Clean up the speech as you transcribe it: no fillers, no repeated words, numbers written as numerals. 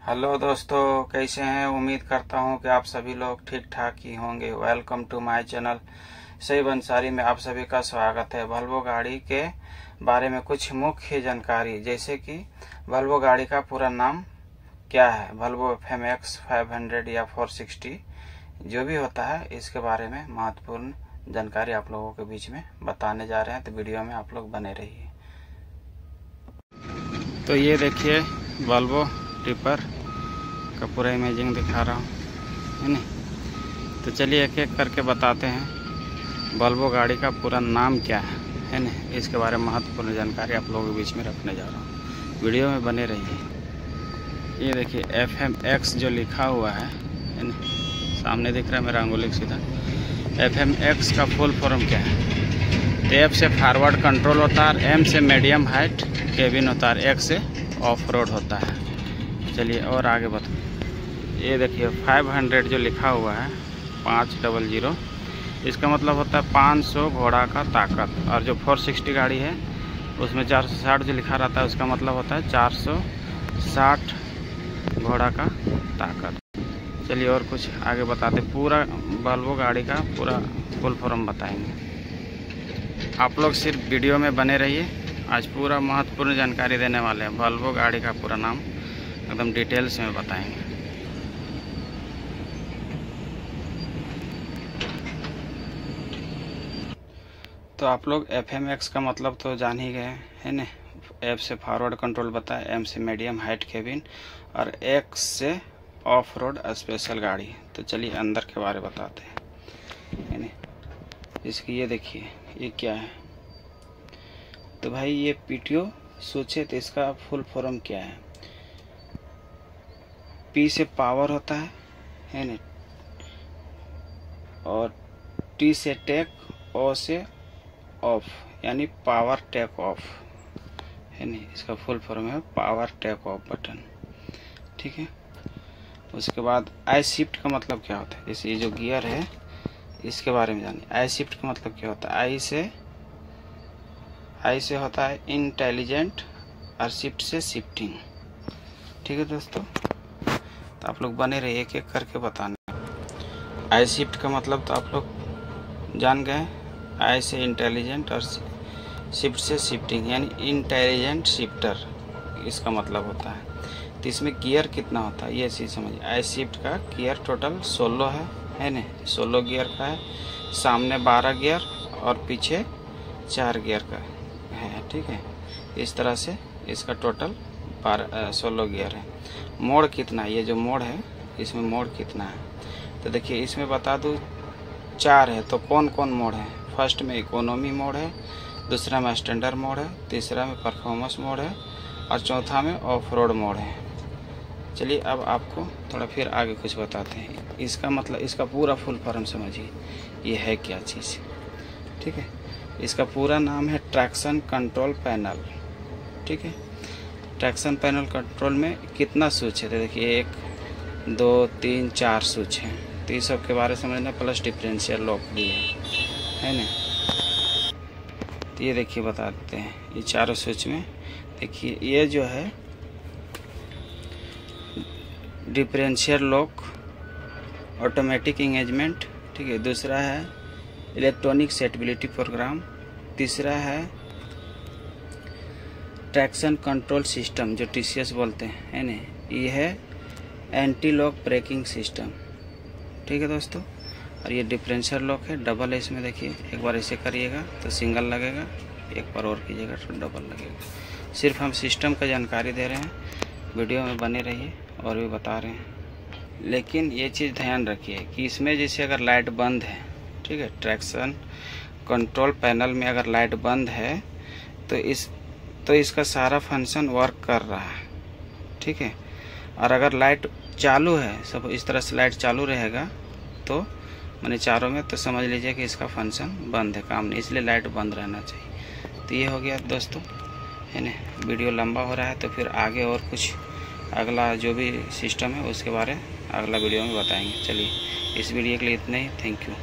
Hello दोस्तों, कैसे हैं। उम्मीद करता हूं कि आप सभी लोग ठीक ठाक ही होंगे। Welcome to my channel Shahib Ansari में आप सभी का स्वागत है। वल्वो गाड़ी के बारे में कुछ मुख्य जानकारी, जैसे कि वल्वो गाड़ी का पूरा नाम क्या है, वल्वो FMX 500 या 460 जो भी होता है, इसके बारे में महत्वपूर्ण जानकारी आप लोगों के बीच में बताने जा रहे हैं। तो वीडियो में आप लोग बने रहिए। तो ये देखिए वल्वो टिपर का पूरा इमेजिंग दिखा रहा हूँ, है नहीं। तो चलिए एक एक करके बताते हैं वल्वो गाड़ी का पूरा नाम क्या है ना। इसके बारे में महत्वपूर्ण जानकारी आप लोगों के बीच में रखने जा रहा हूँ। वीडियो में बने रहिए। ये देखिए FMX जो लिखा हुआ है ना, सामने दिख रहा है मेरा अंगुली सीधा। FMX का फुल फॉर्म क्या है? तो F से फॉरवर्ड कंट्रोल होता है, M से मीडियम हाइट केबिन होता है, X से ऑफ रोड होता है। चलिए और आगे बताओ। ये देखिए 500 जो लिखा हुआ है 500, इसका मतलब होता है 500 घोड़ा का ताकत। और जो 460 गाड़ी है उसमें 460 जो लिखा रहता है उसका मतलब होता है 460 घोड़ा का ताकत। चलिए और कुछ आगे बताते, पूरा वल्वो गाड़ी का पूरा फुल फॉर्म बताएंगे। आप लोग सिर्फ वीडियो में बने रहिए। आज पूरा महत्वपूर्ण जानकारी देने वाले हैं। वल्वो गाड़ी का पूरा नाम एकदम डिटेल्स में बताएंगे। तो आप लोग FMX का मतलब तो जान ही गए है ना। F से फॉरवर्ड कंट्रोल बताया, M से मीडियम हाइट केबिन और X से ऑफ रोड स्पेशल गाड़ी। तो चलिए अंदर के बारे बताते हैं, है ना। इसकी ये देखिए ये क्या है। तो भाई ये PTO सोचे तो इसका फुल फॉर्म क्या है? P से पावर होता है ना, और T से टेक, O से ऑफ यानी पावर टेक ऑफ, है नहीं। इसका फुल फॉर्म है पावर टेक ऑफ बटन, ठीक है। उसके बाद आई शिफ्ट का मतलब क्या होता है? जैसे ये जो गियर है इसके बारे में जानिए। आई शिफ्ट का मतलब क्या होता है? आई से होता है इंटेलिजेंट और शिफ्ट से शिफ्टिंग, ठीक है दोस्तों। तो आप लोग बने रहिए, एक एक करके बताने। आई शिफ्ट का मतलब तो आप लोग जान गए। आई से इंटेलिजेंट और शिफ्ट से शिफ्टिंग यानी इंटेलिजेंट शिफ्टर इसका मतलब होता है। तो इसमें गियर कितना होता है ये चीज़ समझिए। आई शिफ्ट का गियर टोटल 16 है ना, 16 गियर का है। सामने 12 गियर और पीछे 4 गियर का है, ठीक है। इस तरह से इसका टोटल 16 गियर है। मोड़ कितना है? ये जो मोड़ है इसमें मोड़ कितना है? तो देखिए इसमें बता दूँ 4 है। तो कौन कौन मोड है? फर्स्ट में इकोनॉमी मोड है, दूसरा में स्टैंडर्ड मोड है, तीसरा में परफॉर्मेंस मोड है और चौथा में ऑफ रोड मोड है। चलिए अब आपको थोड़ा फिर आगे कुछ बताते हैं। इसका मतलब इसका पूरा फुल फॉर्म समझिए, ये है क्या चीज़, ठीक है। इसका पूरा नाम है ट्रैक्शन कंट्रोल पैनल, ठीक है। ट्रैक्शन पैनल कंट्रोल में कितना स्विच है? तो देखिए 1 2 3 4 स्विच हैं। तो ये सब के बारे में समझना, प्लस डिफरेंशियल लॉक भी है ना। तो ये देखिए बता देते हैं। ये चारों स्विच में देखिए ये जो है डिफरेंशियल लॉक, ऑटोमेटिक इंगेजमेंट, ठीक है। दूसरा है इलेक्ट्रॉनिक सेटेबिलिटी प्रोग्राम। तीसरा है ट्रैक्शन कंट्रोल सिस्टम जो TCS बोलते हैं, है ना। ये है एंटी लॉक ब्रेकिंग सिस्टम, ठीक है दोस्तों। और ये डिफरेंशियल लॉक है, डबल है इसमें। देखिए एक बार ऐसे करिएगा तो सिंगल लगेगा, एक बार और कीजिएगा तो डबल लगेगा। सिर्फ हम सिस्टम का जानकारी दे रहे हैं, वीडियो में बने रहिए और भी बता रहे हैं। लेकिन ये चीज़ ध्यान रखिए कि इसमें जैसे अगर लाइट बंद है, ठीक है, ट्रैक्शन कंट्रोल पैनल में अगर लाइट बंद है तो इसका सारा फंक्शन वर्क कर रहा है, ठीक है। और अगर लाइट चालू है, सब इस तरह से लाइट चालू रहेगा तो मैंने चारों में, तो समझ लीजिए कि इसका फंक्शन बंद है, काम नहीं, इसलिए लाइट बंद रहना चाहिए। तो ये हो गया दोस्तों, है ना। वीडियो लंबा हो रहा है तो फिर आगे और कुछ अगला जो भी सिस्टम है उसके बारे में अगला वीडियो में बताएंगे। चलिए इस वीडियो के लिए इतना ही, थैंक यू।